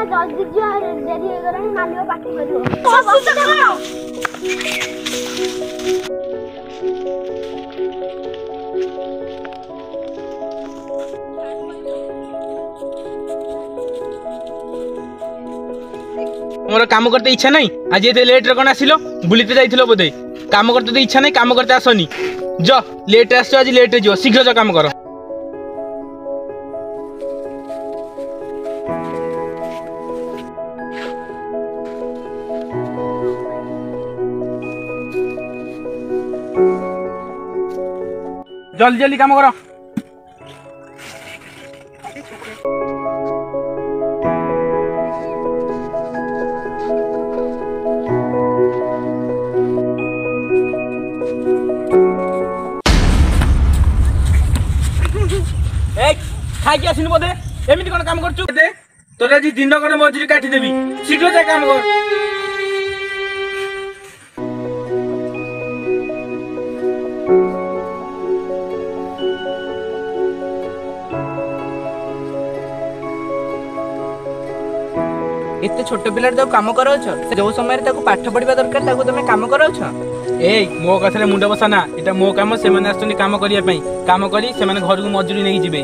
जल्दी जा डेरी हो गलानी मालिक पार्टी करियो मोर काम करते इच्छा नहीं आज ये लेट रे कौन आसिलो बुलीते जाइथिलो बोधे काम करते तो इच्छा नहीं काम करते आसनी जो लेट आसो आज लेट जो शीघ्र जो काम करो जल्दी जल्दी काम करो खाई आसिनु बोधे एमती कौन काम करछु तोरे आज दिन कर मजूरी काटी देवी शीघ्र जा काम कर एते छोट पिलार तो काम कराउछ जो समय ताको पाठ पढ़िबा दरकार ताको तुम काम कराउछ ए मो कथरे मुंड बसाना एटा मो काम से माने आछनी काम करिया पई काम करी से माने घर को मजूरी नहीं जिबे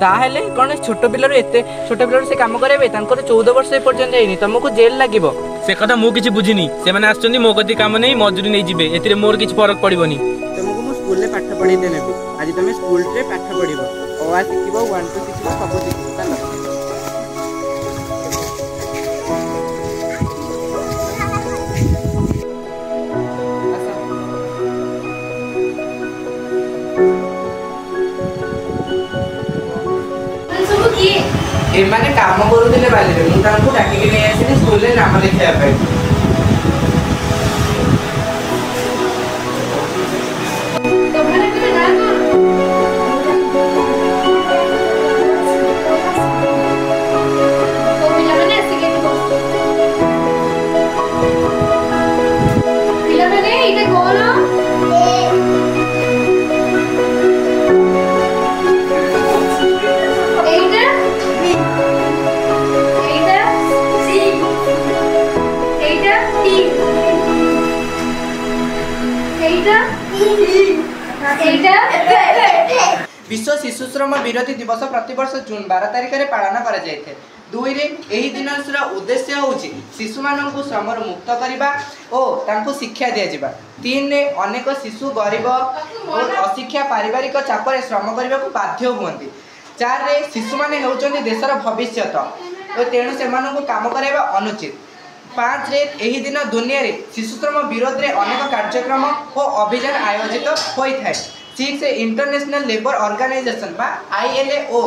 ताहेले कोन छोट पिलार एते छोट पिलार से काम कराबे तांकर 14 वर्ष पर्यंत जाइनी तुमको जेल लागिबो से कथा मु किछि बुझिनी से माने आछनी मो गति काम नहीं मजूरी नहीं जिबे एतिरे मोर किछि फरक पड़िबोनी तुमको मु स्कूल ले पाठ पढ़ी देनेबी आज तुम स्कूल रे पाठ पढ़िबो ओ आ सिखिबो 1 2 सिखिबो सब सिखिबो चलो एमाने काम करूले बाले मु तांको डाकी के नै आसिनी स्कूल रे नाम लिखिया पाई तोहरे के ना तो पिला माने आसी के बस पिला माने इते कोन विश्व शिशु श्रम विरोधी दिवस प्रतिवर्ष जून 12 तारिख में पालन करा जायते। 2 रे एही दिनर उद्देश्य होउची शिशु माननकु श्रमर मुक्त करिबा ओ तांको शिक्षा दिया जिबा। 3 रे अनेक शिशु गरीब और अशिक्षा पारिवारिक चाप रे श्रम करिबा को बाध्य होंती। 4 रे शिशु माने होउचंदी देशर भविष्यत ओ तेणु से माननकु काम कराइबा अनुचित। 5 रे एही दिन दुनिया रे शिशु श्रम विरोध रे अनेक कार्यक्रम और अभियान आयोजित होई थाए। 6 रे इंटरनेशनल लेबर ऑर्गेनाइजेशन बा ILO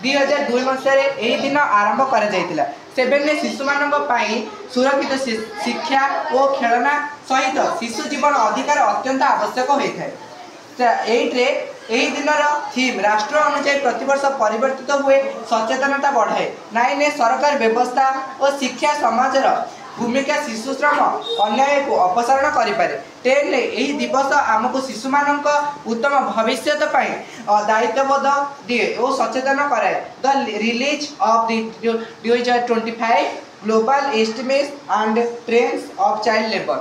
2002 मसीह रे एही दिन आरंभ करा जायतिला। 7 रे शिशु मानक पाई सुरक्षित शिक्षा और खेलना सहित शिशु जीवन अधिकार अत्यंत आवश्यक होई थाए। 8 रे एही दिनर थीम राष्ट्र अनुसार प्रतिवर्ष परिवर्तित हुए सचेतनता बढ़ाए। 9 रे सरकार व्यवस्था और शिक्षा समाजर भूमिका शिशु श्रम अन्याय को अपसारण करिपारे। 10 रे एही दिवस आमको शिशु मानक उत्तम भविष्य दायित्वबोध दिए और सचेतन कराए। The release of the 2025 global estimates and trends of child labour